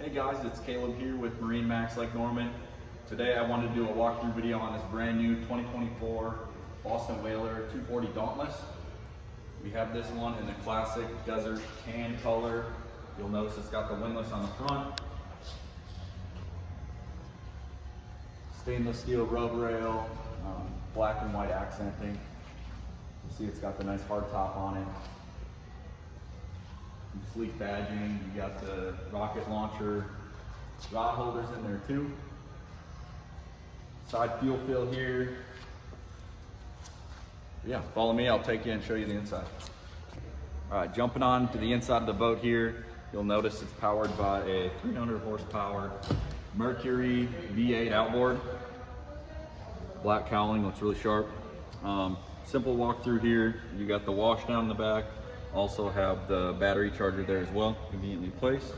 Hey guys, it's Caleb here with MarineMax Lake Norman. Today I wanted to do a walkthrough video on this brand new 2024 Boston Whaler 240 Dauntless. We have this one in the classic desert tan color. You'll notice it's got the windlass on the front. Stainless steel rub rail, black and white accenting. You see it's got the nice hard top on it. Some sleek badging. You got the rocket launcher rod holders in there too. Side fuel fill here. Yeah, follow me, I'll take you and show you the inside. All right, jumping on to the inside of the boat here, you'll notice it's powered by a 300 horsepower Mercury V8 outboard. Black cowling, looks really sharp. Simple walkthrough here. You got the wash down in the back. Also have the battery charger there as well, conveniently placed.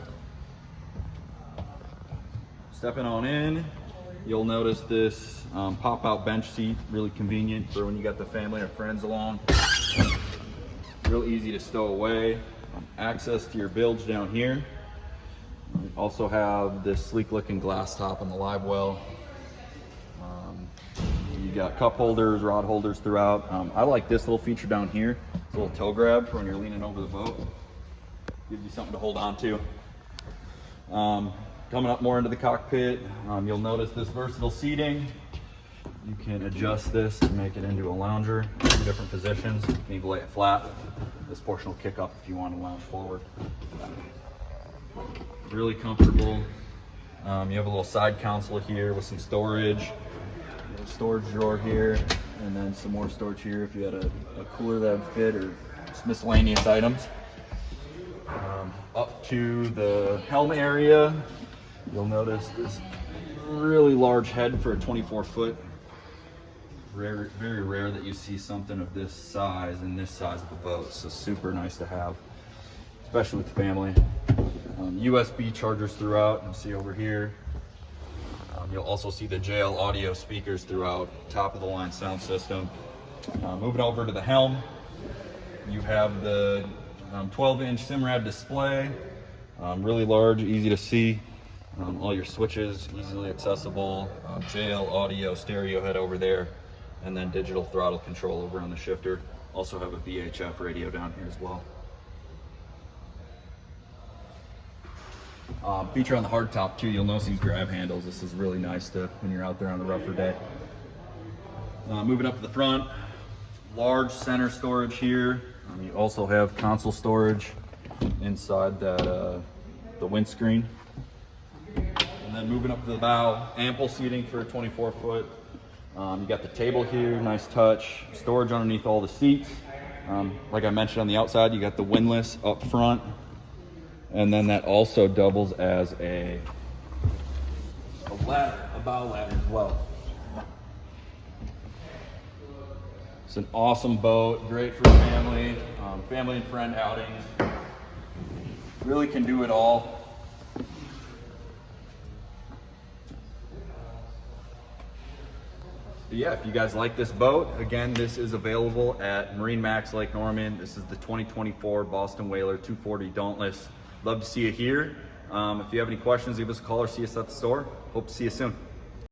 Stepping on in, you'll notice this pop-out bench seat, really convenient for when you got the family or friends along. Real easy to stow away. Access to your bilge down here. You also have this sleek-looking glass top on the live well. You got cup holders, rod holders throughout. I like this little feature down here. It's a little toe grab for when you're leaning over the boat. Gives you something to hold on to. Coming up more into the cockpit, you'll notice this versatile seating. You can adjust this to make it into a lounger, 2 different positions. You can even lay it flat. This portion will kick up if you want to lounge forward. Really comfortable. You have a little side console here with some storage. A storage drawer here, and then some more storage here if you had a cooler that would fit, or just miscellaneous items. Up to the helm area, you'll notice this really large head for a 24-foot. Very rare that you see something of this size in this size of a boat, so super nice to have, especially with the family. USB chargers throughout. You see over here. You'll also see the JL audio speakers throughout, top of the line sound system. Moving over to the helm, you have the 12-inch SIMRAD display, really large, easy to see. All your switches easily accessible. JL audio stereo head over there, and then digital throttle control over on the shifter. Also have a VHF radio down here as well. Feature on the hardtop too, you'll notice these grab handles. This is really nice to when you're out there on a rougher day. Moving up to the front, large center storage here. You also have console storage inside that the windscreen. And then moving up to the bow, ample seating for a 24-foot. You got the table here, nice touch. Storage underneath all the seats. Like I mentioned on the outside, you got the windlass up front. And then that also doubles as a ladder, a bow ladder as well. It's an awesome boat, great for family, family and friend outings. Really can do it all. But yeah, if you guys like this boat, again, this is available at MarineMax Lake Norman. This is the 2024 Boston Whaler 240 Dauntless. Love to see you here. If you have any questions, give us a call or see us at the store. Hope to see you soon.